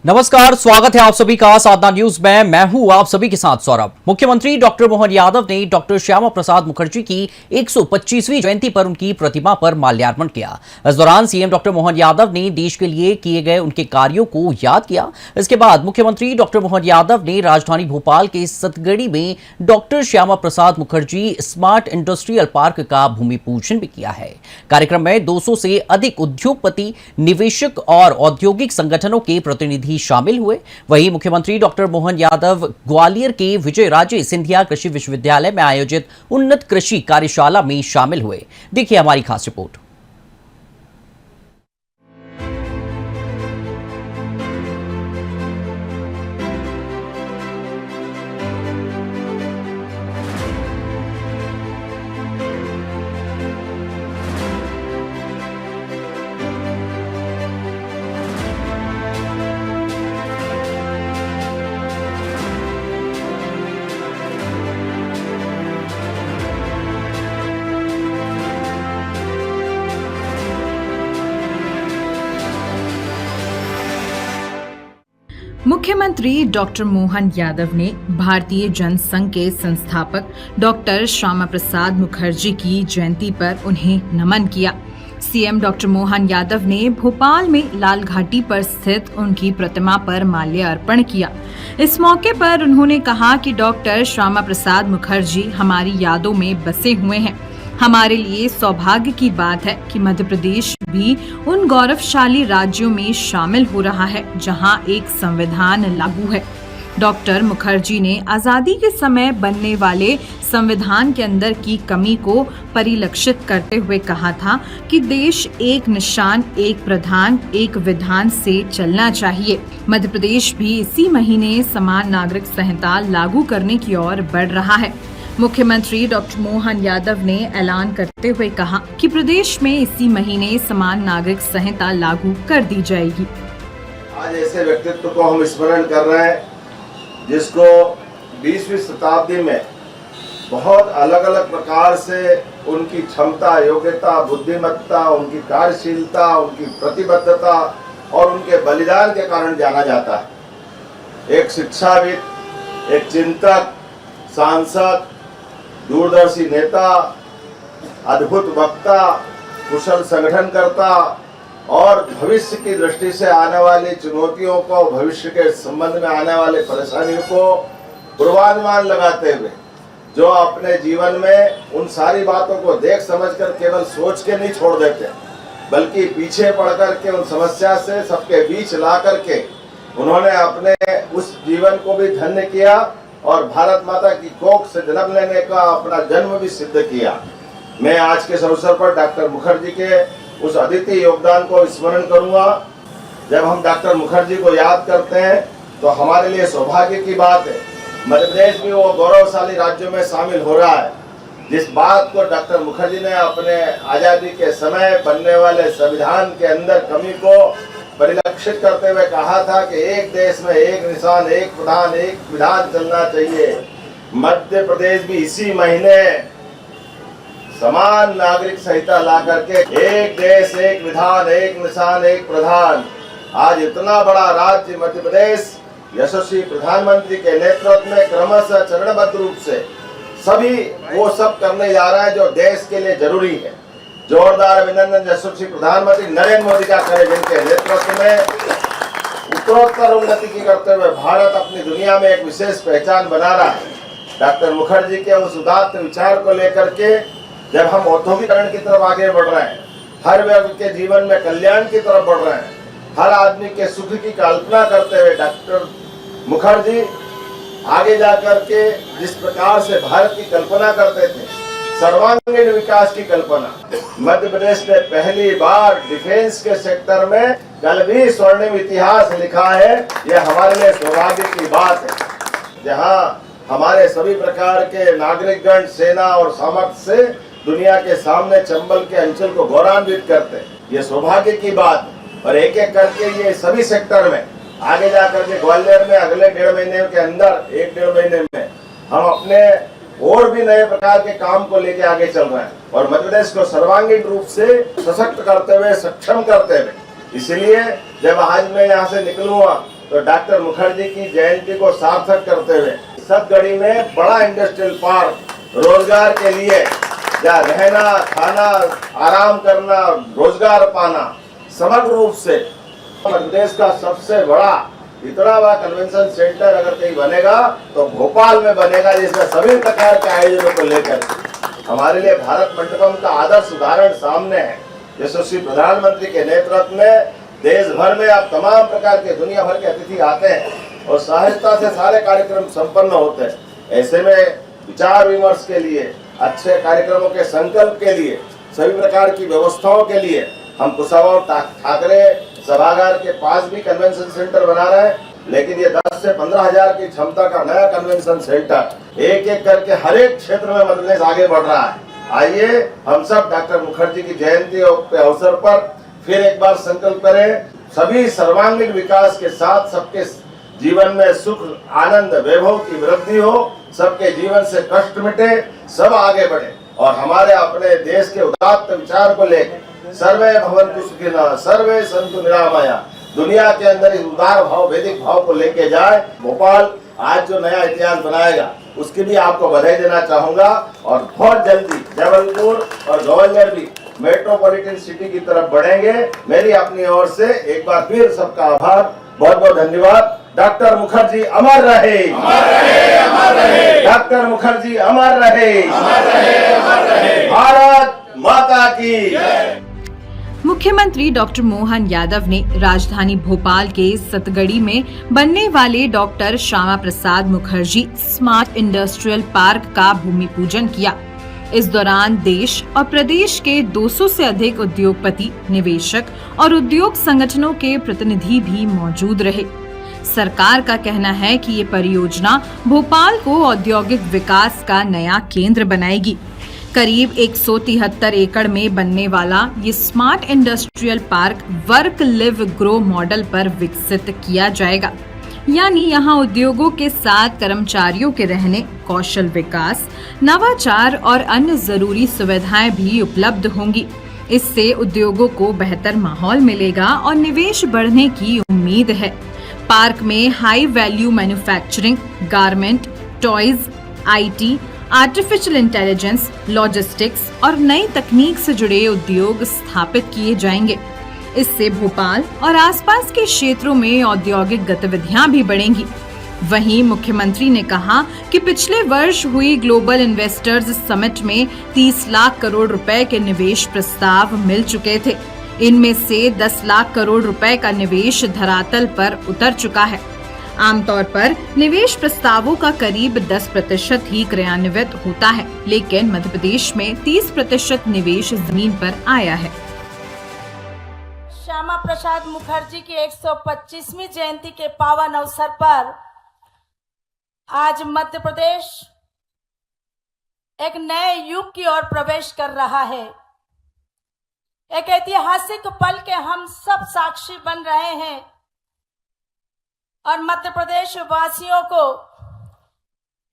नमस्कार, स्वागत है आप सभी का साधना न्यूज में। मैं हूं आप सभी के साथ सौरभ। मुख्यमंत्री डॉक्टर मोहन यादव ने डॉक्टर श्यामा प्रसाद मुखर्जी की 125वीं जयंती पर उनकी प्रतिमा पर माल्यार्पण किया। इस दौरान सीएम डॉक्टर मोहन यादव ने देश के लिए किए गए उनके कार्यों को याद किया। इसके बाद मुख्यमंत्री डॉक्टर मोहन यादव ने राजधानी भोपाल के सतगड़ी में doctor Shyama Prasad Mukherjee smart industrial park का भूमि पूजन भी किया है। कार्यक्रम में 200 से अधिक उद्योगपति, निवेशक और औद्योगिक संगठनों के प्रतिनिधि शामिल हुए। वहीं मुख्यमंत्री डॉक्टर मोहन यादव ग्वालियर के विजय राजे सिंधिया कृषि विश्वविद्यालय में आयोजित उन्नत कृषि कार्यशाला में शामिल हुए। देखिए हमारी खास रिपोर्ट। मुख्यमंत्री डॉक्टर मोहन यादव ने भारतीय जनसंघ के संस्थापक डॉक्टर श्यामा प्रसाद मुखर्जी की जयंती पर उन्हें नमन किया। सीएम डॉक्टर मोहन यादव ने भोपाल में लाल घाटी पर स्थित उनकी प्रतिमा पर माल्यार्पण किया। इस मौके पर उन्होंने कहा कि डॉक्टर श्यामा प्रसाद मुखर्जी हमारी यादों में बसे हुए हैं। हमारे लिए सौभाग्य की बात है कि मध्य प्रदेश भी उन गौरवशाली राज्यों में शामिल हो रहा है जहां एक संविधान लागू है। डॉक्टर मुखर्जी ने आजादी के समय बनने वाले संविधान के अंदर की कमी को परिलक्षित करते हुए कहा था कि देश एक निशान, एक प्रधान, एक विधान से चलना चाहिए। मध्य प्रदेश भी इसी महीने समान नागरिक संहिता लागू करने की ओर बढ़ रहा है। मुख्यमंत्री डॉक्टर मोहन यादव ने ऐलान करते हुए कहा कि प्रदेश में इसी महीने समान नागरिक संहिता लागू कर दी जाएगी। आज ऐसे व्यक्तित्व को हम स्मरण कर रहे हैं जिसको 20वीं शताब्दी में बहुत अलग अलग प्रकार से उनकी क्षमता, योग्यता, बुद्धिमत्ता, उनकी कार्यशीलता, उनकी प्रतिबद्धता और उनके बलिदान के कारण जाना जाता है। एक शिक्षाविद, एक चिंतक, सांसद, दूरदर्शी नेता, अद्भुत वक्ता, कुशल संगठनकर्ता और भविष्य की दृष्टि से आने वाली चुनौतियों को, भविष्य के संबंध में आने वाले परेशानियों को पूर्वानुमान लगाते हुए जो अपने जीवन में उन सारी बातों को देख समझकर केवल सोच के नहीं छोड़ देते, बल्कि पीछे पड़ करके उन समस्या से सबके बीच ला करके उन्होंने अपने उस जीवन को भी धन्य किया और भारत माता की कोख से जन्म लेने का अपना जन्म भी सिद्ध किया। मैं आज के इस अवसर पर डॉक्टर मुखर्जी के उस अद्वितीय योगदान को स्मरण करूंगा। जब हम डॉक्टर मुखर्जी को याद करते हैं तो हमारे लिए सौभाग्य की बात है मध्य प्रदेश भी वो गौरवशाली राज्यों में शामिल हो रहा है। जिस बात को डॉक्टर मुखर्जी ने अपने आजादी के समय बनने वाले संविधान के अंदर कमी को परिलक्षित करते हुए कहा था कि एक देश में एक निशान, एक प्रधान, एक विधान चलना चाहिए। मध्य प्रदेश भी इसी महीने समान नागरिक संहिता ला करके एक देश, एक विधान, एक निशान, एक प्रधान, आज इतना बड़ा राज्य मध्य प्रदेश यशस्वी प्रधानमंत्री के नेतृत्व में क्रमशः चरणबद्ध रूप से सभी वो सब करने जा रहा है जो देश के लिए जरूरी है। जोरदार अभिनंदन यशस्वी प्रधानमंत्री नरेंद्र मोदी का करें, जिनके नेतृत्व में उत्तरोत्तर उन्नति की करते हुए भारत अपनी दुनिया में एक विशेष पहचान बना रहा है। डॉक्टर मुखर्जी के उस उदात्त विचार को लेकर के जब हम औद्योगिकरण की तरफ आगे बढ़ रहे हैं, हर वर्ग के जीवन में कल्याण की तरफ बढ़ रहे हैं, हर आदमी के सुख की कल्पना करते हुए डॉक्टर मुखर्जी आगे जाकर के जिस प्रकार से भारत की कल्पना करते थे, सर्वांगीण विकास की कल्पना, मध्य प्रदेश ने पहली बार डिफेंस के सेक्टर में कल भी स्वर्णिम इतिहास लिखा है। यह हमारे लिए सौभाग्य की बात है, जहां हमारे सभी प्रकार के नागरिकगण सेना और सामर्थ्य से दुनिया के सामने चंबल के अंचल को गौरवान्वित करते हैं। यह सौभाग्य की बात है और एक एक करके ये सभी सेक्टर में आगे जाकर के ग्वालियर में अगले 1.5 महीने के अंदर, 1-1.5 महीने में हम अपने और भी नए प्रकार के काम को लेके आगे चल रहे हैं और मध्य प्रदेश को सर्वांगीण रूप से सशक्त करते हुए, सक्षम करते हुए। इसलिए जब आज मैं यहाँ से निकलूंगा तो डॉक्टर मुखर्जी की जयंती को सार्थक करते हुए सतगड़ी में बड़ा इंडस्ट्रियल पार्क रोजगार के लिए, जहाँ रहना, खाना, आराम करना, रोजगार पाना, समग्र रूप से प्रदेश का सबसे बड़ा इतना बड़ा कन्वेंशन सेंटर अगर कहीं बनेगा तो भोपाल में बनेगा, जिसमें सभी प्रकार के आयोजनों को लेकर हमारे लिए भारत मंडपम का आदर्श उदाहरण सामने है। यशस्वी प्रधानमंत्री के नेतृत्व में देश भर में अब तमाम प्रकार के दुनिया भर के अतिथि आते हैं और सहजता से सारे कार्यक्रम संपन्न होते हैं। ऐसे में विचार विमर्श के लिए, अच्छे कार्यक्रमों के संकल्प के लिए, सभी प्रकार की व्यवस्थाओं के लिए हम कुशाभाऊ ठाकरे सभागार के पास भी कन्वेंशन सेंटर बना रहे हैं, लेकिन ये 10 से 15 हजार की क्षमता का नया कन्वेंशन सेंटर एक एक करके हर एक क्षेत्र में मध्य प्रदेश आगे बढ़ रहा है। आइए हम सब डॉक्टर मुखर्जी की जयंती के अवसर पर फिर एक बार संकल्प करें, सभी सर्वांगीण विकास के साथ सबके जीवन में सुख, आनंद, वैभव की वृद्धि हो, सबके जीवन से कष्ट मिटे, सब आगे बढ़े और हमारे अपने देश के उदात्त विचार को लेकर सर्वे भवन्तु सुखिनः, सर्वे सन्तु निरामया, दुनिया के अंदर इस उदार भाव, वैदिक भाव को लेके जाए। भोपाल आज जो नया इतिहास बनाएगा उसकी भी आपको बधाई देना चाहूंगा और बहुत जल्दी जबलपुर और ग्वालियर भी मेट्रोपॉलिटन सिटी की तरफ बढ़ेंगे। मेरी अपनी ओर से एक बार फिर सबका आभार, बहुत बहुत धन्यवाद। डॉक्टर मुखर्जी अमर रहे, अमर रहे, अमर रहे। डॉक्टर मुखर्जी अमर रहे, अमर रहे, अमर रहे। भारत माता की। मुख्यमंत्री डॉक्टर मोहन यादव ने राजधानी भोपाल के सतगड़ी में बनने वाले doctor Shyama Prasad Mukherjee smart industrial park का भूमि पूजन किया। इस दौरान देश और प्रदेश के 200 से अधिक उद्योगपति, निवेशक और उद्योग संगठनों के प्रतिनिधि भी मौजूद रहे। सरकार का कहना है कि ये परियोजना भोपाल को औद्योगिक विकास का नया केंद्र बनाएगी। करीब 173 एकड़ में बनने वाला ये smart industrial park work live grow model पर विकसित किया जाएगा, यानी यहाँ उद्योगों के साथ कर्मचारियों के रहने, कौशल विकास, नवाचार और अन्य जरूरी सुविधाएं भी उपलब्ध होंगी। इससे उद्योगों को बेहतर माहौल मिलेगा और निवेश बढ़ने की उम्मीद है। पार्क में high value manufacturing, garment, toys, IT, artificial intelligence, logistics और नई तकनीक से जुड़े उद्योग स्थापित किए जाएंगे। इससे भोपाल और आसपास के क्षेत्रों में औद्योगिक गतिविधियां भी बढ़ेंगी। वहीं मुख्यमंत्री ने कहा कि पिछले वर्ष हुई ग्लोबल इन्वेस्टर्स समिट में 30 लाख करोड़ रुपए के निवेश प्रस्ताव मिल चुके थे। इनमें से 10 लाख करोड़ रुपए का निवेश धरातल पर उतर चुका है। आमतौर पर निवेश प्रस्तावों का करीब 10% ही क्रियान्वित होता है, लेकिन मध्य प्रदेश में 30% निवेश जमीन पर आया है। श्यामा प्रसाद मुखर्जी की 125वीं जयंती के पावन अवसर पर आज मध्य प्रदेश एक नए युग की ओर प्रवेश कर रहा है। एक ऐतिहासिक पल के हम सब साक्षी बन रहे हैं और मध्य प्रदेश वासियों को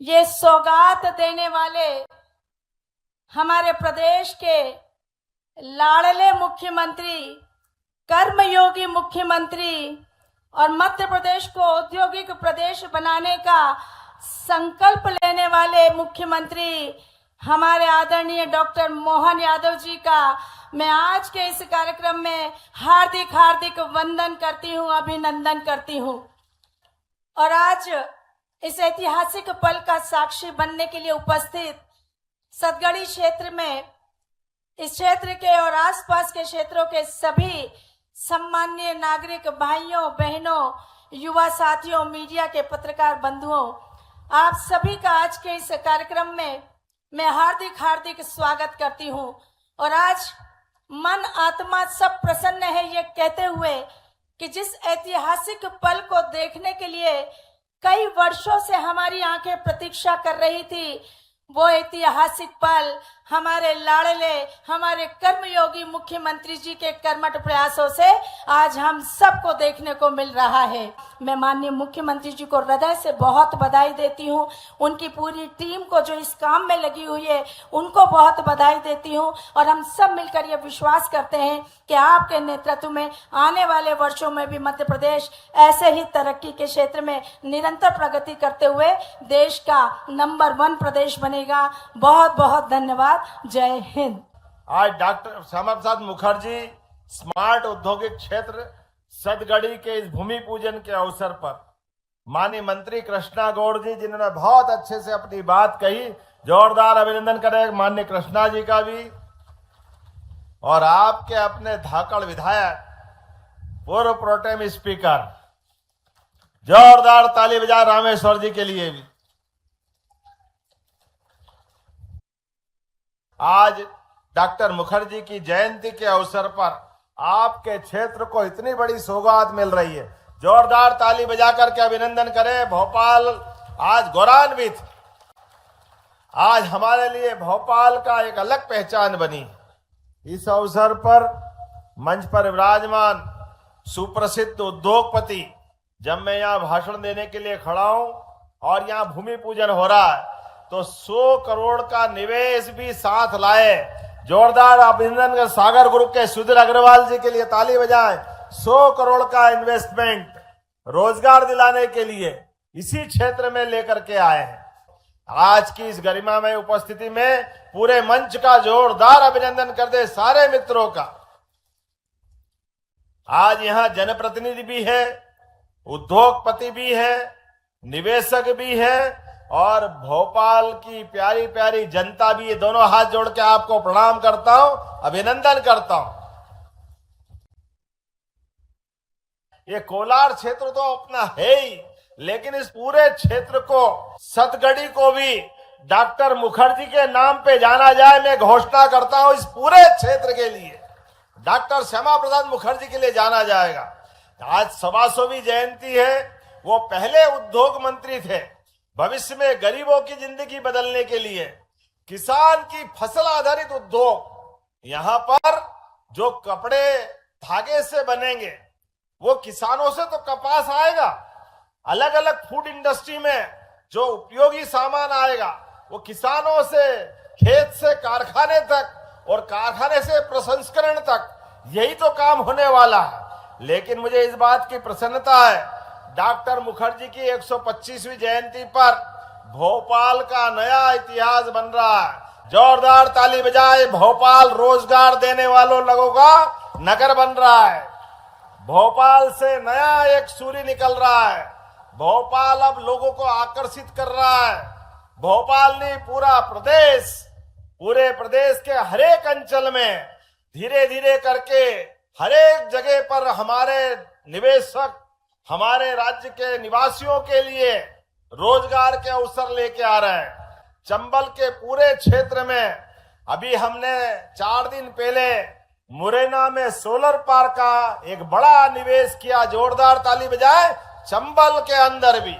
ये सौगात देने वाले हमारे प्रदेश के लाडले मुख्यमंत्री, कर्मयोगी मुख्यमंत्री और मध्य प्रदेश को औद्योगिक प्रदेश बनाने का संकल्प लेने वाले मुख्यमंत्री हमारे आदरणीय डॉक्टर मोहन यादव जी का मैं आज के इस कार्यक्रम में हार्दिक हार्दिक वंदन करती हूँ, अभिनंदन करती हूँ। और आज इस ऐतिहासिक पल का साक्षी बनने के लिए उपस्थित सतगड़ी क्षेत्र में, इस क्षेत्र के और आसपास के क्षेत्रों के सभी सम्माननीय नागरिक भाइयों बहनों, युवा साथियों, मीडिया के पत्रकार बंधुओं, आप सभी का आज के इस कार्यक्रम में मैं हार्दिक हार्दिक स्वागत करती हूं। और आज मन आत्मा सब प्रसन्न है ये कहते हुए कि जिस ऐतिहासिक पल को देखने के लिए कई वर्षों से हमारी आंखें प्रतीक्षा कर रही थी, वो ऐतिहासिक पल हमारे लाडले, हमारे कर्मयोगी मुख्यमंत्री जी के कर्मठ प्रयासों से आज हम सबको देखने को मिल रहा है। मैं माननीय मुख्यमंत्री जी को हृदय से बहुत बधाई देती हूँ। उनकी पूरी टीम को जो इस काम में लगी हुई है उनको बहुत बधाई देती हूँ। और हम सब मिलकर ये विश्वास करते हैं कि आपके नेतृत्व में आने वाले वर्षों में भी मध्य प्रदेश ऐसे ही तरक्की के क्षेत्र में निरंतर प्रगति करते हुए देश का नंबर 1 प्रदेश बनेगा। बहुत बहुत धन्यवाद। जय हिंद। आज डॉक्टर श्यामा प्रसाद मुखर्जी स्मार्ट औद्योगिक क्षेत्र सदगड़ी के इस भूमि पूजन के अवसर पर माननीय मंत्री कृष्णा गौड़ जी, जिन्होंने बहुत अच्छे से अपनी बात कही, जोरदार अभिनंदन करें माननीय कृष्णा जी का भी। और आपके अपने धाकड़ विधायक पूर्व प्रोटेम स्पीकर, जोरदार ताली बजा रामेश्वर जी के लिए भी। आज डॉक्टर मुखर्जी की जयंती के अवसर पर आपके क्षेत्र को इतनी बड़ी सौगात मिल रही है। जोरदार ताली बजा करके अभिनंदन करें। भोपाल आज गौरवान्वित, आज हमारे लिए भोपाल का एक अलग पहचान बनी। इस अवसर पर मंच पर विराजमान सुप्रसिद्ध उद्योगपति, जब मैं यहाँ भाषण देने के लिए खड़ा हूं और यहाँ भूमि पूजन हो रहा है तो 100 करोड़ का निवेश भी साथ लाए। जोरदार अभिनंदन कर सागर ग्रुप के सुधीर अग्रवाल जी के लिए ताली बजाएं। 100 करोड़ का इन्वेस्टमेंट रोजगार दिलाने के लिए इसी क्षेत्र में लेकर के आए हैं। आज की इस गरिमामय उपस्थिति में पूरे मंच का जोरदार अभिनंदन कर दे सारे मित्रों का। आज यहाँ जनप्रतिनिधि भी है, उद्योगपति भी है, निवेशक भी है और भोपाल की प्यारी प्यारी जनता भी। ये दोनों हाथ जोड़ के आपको प्रणाम करता हूं, अभिनंदन करता हूं। ये कोलार क्षेत्र तो अपना है ही, लेकिन इस पूरे क्षेत्र को, सतगड़ी को भी डॉक्टर मुखर्जी के नाम पे जाना जाए। मैं घोषणा करता हूं इस पूरे क्षेत्र के लिए डॉक्टर श्यामा प्रसाद मुखर्जी के लिए जाना जाएगा। आज 125वीं जयंती है। वो पहले उद्योग मंत्री थे। भविष्य में गरीबों की जिंदगी बदलने के लिए किसान की फसल आधारित उद्योग, यहाँ पर जो कपड़े धागे से बनेंगे वो किसानों से तो कपास आएगा, अलग अलग फूड इंडस्ट्री में जो उपयोगी सामान आएगा वो किसानों से, खेत से कारखाने तक और कारखाने से प्रसंस्करण तक, यही तो काम होने वाला है। लेकिन मुझे इस बात की प्रसन्नता है, डॉक्टर मुखर्जी की 125वीं जयंती पर भोपाल का नया इतिहास बन रहा है। जोरदार ताली बजाए। भोपाल रोजगार देने वालों लोगों का नगर बन रहा है। भोपाल से नया एक सूर्य निकल रहा है। भोपाल अब लोगों को आकर्षित कर रहा है। भोपाल ने पूरा प्रदेश, पूरे प्रदेश के हरेक अंचल में धीरे धीरे करके हरेक जगह पर हमारे निवेशक, हमारे राज्य के निवासियों के लिए रोजगार के अवसर लेके आ रहे हैं। चंबल के पूरे क्षेत्र में अभी हमने 4 दिन पहले मुरैना में सोलर पार्क का एक बड़ा निवेश किया। जोरदार ताली बजाए। चंबल के अंदर भी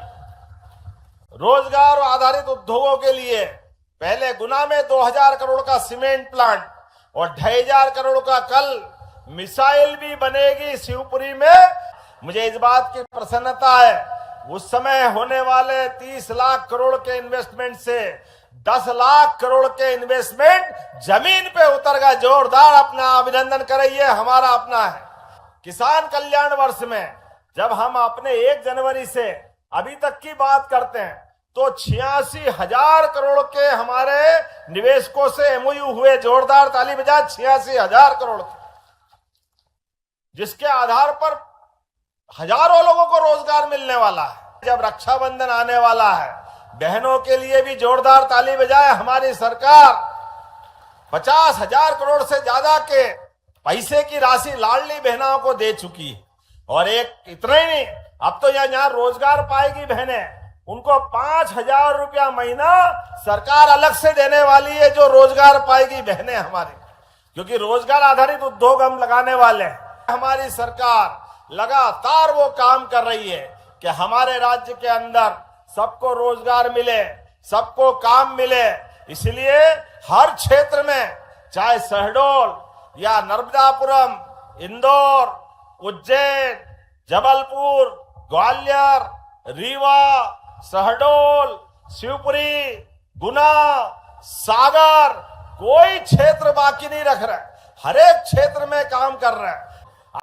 रोजगार आधारित उद्योगों के लिए पहले गुना में 2000 करोड़ का सीमेंट प्लांट और 2500 करोड़ का कल मिसाइल भी बनेगी शिवपुरी में। मुझे इस बात की प्रसन्नता है, उस समय होने वाले 30 लाख करोड़ के इन्वेस्टमेंट से 10 लाख करोड़ के इन्वेस्टमेंट जमीन पे उतर गया। जोरदार अपना अभिनंदन करिए, हमारा अपना है। किसान कल्याण वर्ष में जब हम अपने 1 जनवरी से अभी तक की बात करते हैं तो 86,000 करोड़ के हमारे निवेशकों से एमओयू हुए। जोरदार ताली बजा। 86,000 करोड़, जिसके आधार पर हजारों लोगों को रोजगार मिलने वाला है। जब रक्षाबंधन आने वाला है, बहनों के लिए भी जोरदार ताली बजाए। हमारी सरकार 50,000 करोड़ से ज्यादा के पैसे की राशि लाडली बहनों को दे चुकी है। और एक इतना ही नहीं, अब तो यहाँ रोजगार पाएगी बहनें, उनको 5,000 रुपया महीना सरकार अलग से देने वाली है, जो रोजगार पाएगी बहनें हमारी, क्योंकि रोजगार आधारित उद्योग हम लगाने वाले हैं। हमारी सरकार लगातार वो काम कर रही है कि हमारे राज्य के अंदर सबको रोजगार मिले, सबको काम मिले। इसलिए हर क्षेत्र में, चाहे शहडोल या नर्मदापुरम, इंदौर, उज्जैन, जबलपुर, ग्वालियर, रीवा, शहडोल, शिवपुरी, गुना, सागर, कोई क्षेत्र बाकी नहीं रख रहा है। हर एक क्षेत्र में काम कर रहा है।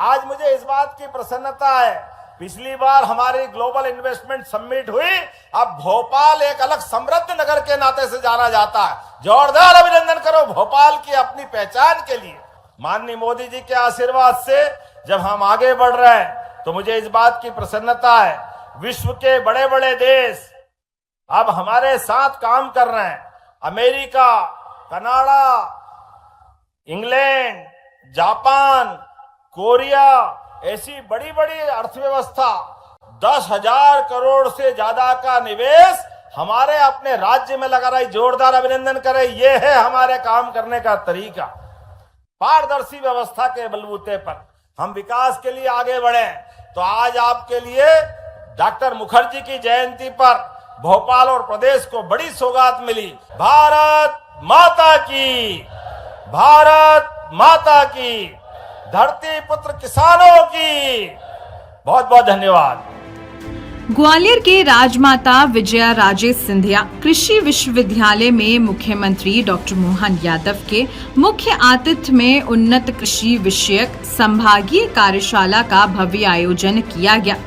आज मुझे इस बात की प्रसन्नता है, पिछली बार हमारी ग्लोबल इन्वेस्टमेंट समिट हुई, अब भोपाल एक अलग समृद्ध नगर के नाते से जाना जाता है। जोरदार अभिनंदन करो भोपाल की अपनी पहचान के लिए। माननीय मोदी जी के आशीर्वाद से जब हम आगे बढ़ रहे हैं तो मुझे इस बात की प्रसन्नता है, विश्व के बड़े बड़े देश अब हमारे साथ काम कर रहे हैं। America, Canada, England, Japan, Korea, ऐसी बड़ी बड़ी अर्थव्यवस्था, 10,000 करोड़ से ज्यादा का निवेश हमारे अपने राज्य में लगा रहा है। जोरदार अभिनंदन करें। यह है हमारे काम करने का तरीका। पारदर्शी व्यवस्था के बलबूते पर हम विकास के लिए आगे बढ़े। तो आज आपके लिए डॉक्टर मुखर्जी की जयंती पर भोपाल और प्रदेश को बड़ी सौगात मिली। भारत माता की, भारत माता की, धरती पुत्र किसानों की। बहुत बहुत धन्यवाद। ग्वालियर के राजमाता विजया राजे सिंधिया कृषि विश्वविद्यालय में मुख्यमंत्री डॉक्टर मोहन यादव के मुख्य आतिथ्य में उन्नत कृषि विषयक संभागीय कार्यशाला का भव्य आयोजन किया गया।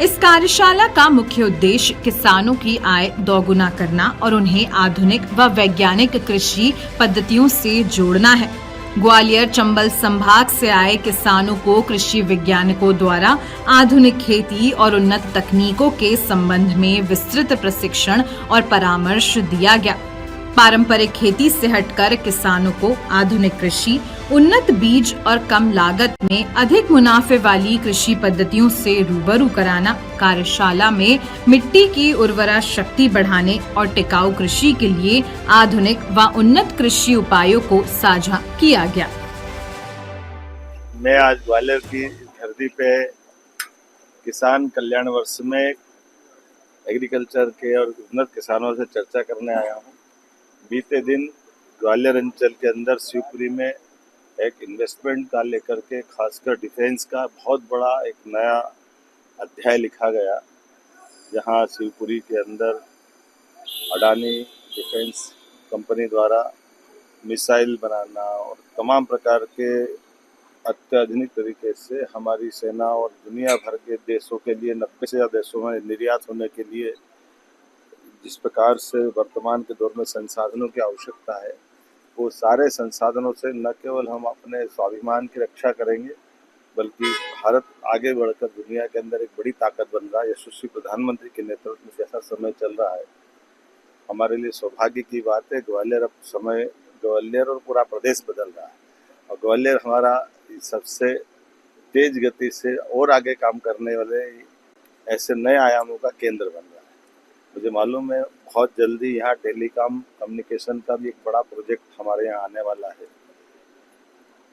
इस कार्यशाला का मुख्य उद्देश्य किसानों की आय दोगुना करना और उन्हें आधुनिक व वैज्ञानिक कृषि पद्धतियों से जोड़ना है। ग्वालियर चंबल संभाग से आए किसानों को कृषि वैज्ञानिकों द्वारा आधुनिक खेती और उन्नत तकनीकों के संबंध में विस्तृत प्रशिक्षण और परामर्श दिया गया। पारंपरिक खेती से हटकर किसानों को आधुनिक कृषि, उन्नत बीज और कम लागत में अधिक मुनाफे वाली कृषि पद्धतियों से रूबरू कराना, कार्यशाला में मिट्टी की उर्वरा शक्ति बढ़ाने और टिकाऊ कृषि के लिए आधुनिक व उन्नत कृषि उपायों को साझा किया गया। मैं आज ग्वालियर की धरती पे किसान कल्याण वर्ष में एग्रीकल्चर के और उन्नत किसानों से चर्चा करने आया हूँ। बीते दिन ग्वालियर अंचल के अंदर शिवपुरी में एक इन्वेस्टमेंट का लेकर के खासकर डिफेंस का बहुत बड़ा एक नया अध्याय लिखा गया, जहां शिवपुरी के अंदर अडानी डिफेंस कंपनी द्वारा मिसाइल बनाना और तमाम प्रकार के अत्याधुनिक तरीके से हमारी सेना और दुनिया भर के देशों के लिए 90 से ज़्यादा देशों में निर्यात होने के लिए जिस प्रकार से वर्तमान के दौर में संसाधनों की आवश्यकता है, वो सारे संसाधनों से न केवल हम अपने स्वाभिमान की रक्षा करेंगे, बल्कि भारत आगे बढ़कर दुनिया के अंदर एक बड़ी ताकत बन रहा है। यशस्वी प्रधानमंत्री के नेतृत्व में जैसा समय चल रहा है, हमारे लिए सौभाग्य की बात है। ग्वालियर और पूरा प्रदेश बदल रहा है और ग्वालियर हमारा सबसे तेज गति से और आगे काम करने वाले ऐसे नए आयामों का केंद्र बन रहा है। मुझे मालूम है बहुत जल्दी यहाँ टेलीकॉम कम्युनिकेशन का भी एक बड़ा प्रोजेक्ट हमारे यहाँ आने वाला है।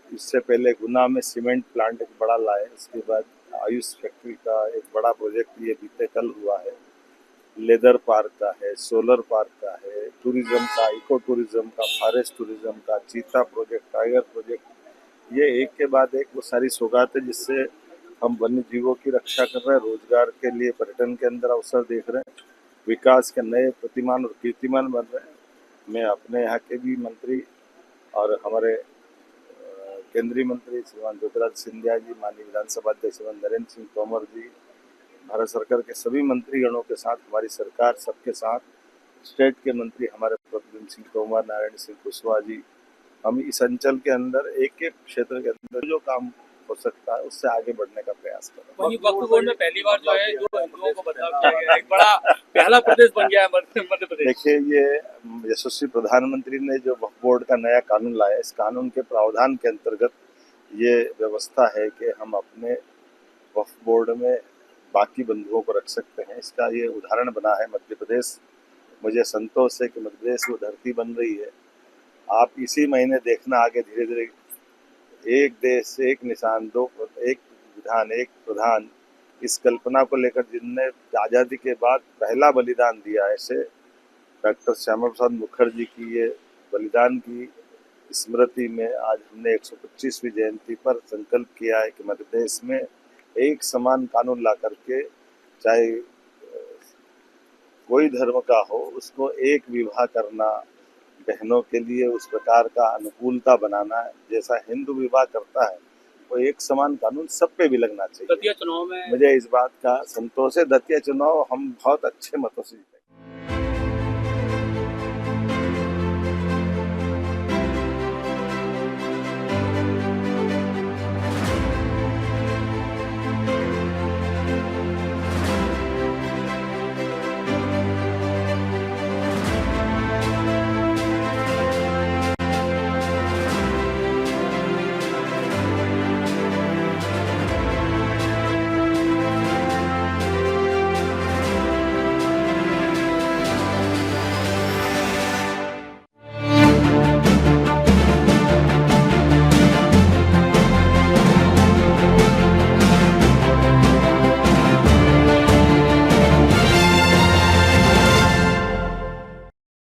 इससे पहले गुना में सीमेंट प्लांट एक बड़ा लाए, इसके बाद आयुष फैक्ट्री का एक बड़ा प्रोजेक्ट ये बीते कल हुआ है। लेदर पार्क का है, सोलर पार्क का है, टूरिज्म का, इको टूरिज्म का, फॉरेस्ट टूरिज्म का, चीता प्रोजेक्ट, टाइगर प्रोजेक्ट, ये एक के बाद एक वो सारी सौगात है जिससे हम वन्य जीवों की रक्षा कर रहे हैं, रोजगार के लिए पर्यटन के अंदर अवसर देख रहे हैं, विकास के नए प्रतिमान और कीर्तिमान बन रहे हैं। मैं अपने यहाँ के भी मंत्री और हमारे केंद्रीय मंत्री श्रीमान ज्योतिरादित्य सिंधिया जी, माननीय विधानसभा अध्यक्ष श्रीमान नरेंद्र सिंह तोमर जी, भारत सरकार के सभी मंत्रीगणों के साथ हमारी सरकार सबके साथ, स्टेट के मंत्री हमारे प्रद्युम्न सिंह तोमर, नारायण सिंह कुशवाहा जी, हम इस अंचल के अंदर एक एक क्षेत्र के अंदर जो काम हो सकता है उससे आगे बढ़ने का प्रयास कर रहे हैं। वहीं वक्फ बोर्ड में पहली बार जो है जो हिंदुओं को बदलाव किया गया, एक बड़ा पहला प्रदेश बन गया है मध्य प्रदेश। देखिए, ये यशस्वी प्रधानमंत्री ने जो वक्फ बोर्ड का नया कानून लाया, इस कानून के प्रावधान के अंतर्गत ये व्यवस्था है कि हम अपने वक्फ बोर्ड में बाकी बंधुओं को रख सकते हैं। इसका ये उदाहरण बना है मध्य प्रदेश। मुझे संतोष है कि मध्य प्रदेश वो धरती बन रही है। आप इसी महीने देखना आगे धीरे धीरे एक देश एक निशान, एक विधान एक प्रधान, इस कल्पना को लेकर जिनने आज़ादी के बाद पहला बलिदान दिया, ऐसे डॉक्टर श्यामा प्रसाद मुखर्जी की ये बलिदान की स्मृति में आज हमने 125वीं जयंती पर संकल्प किया है कि मध्य प्रदेश में एक समान कानून ला करके, चाहे कोई धर्म का हो, उसको एक विवाह करना, बहनों के लिए उस प्रकार का अनुकूलता बनाना है जैसा हिंदू विवाह करता है, वो एक समान कानून सब पे भी लगना चाहिए। दतिया चुनाव में मुझे इस बात का संतोष है, दतिया चुनाव हम बहुत अच्छे मतों से जीते।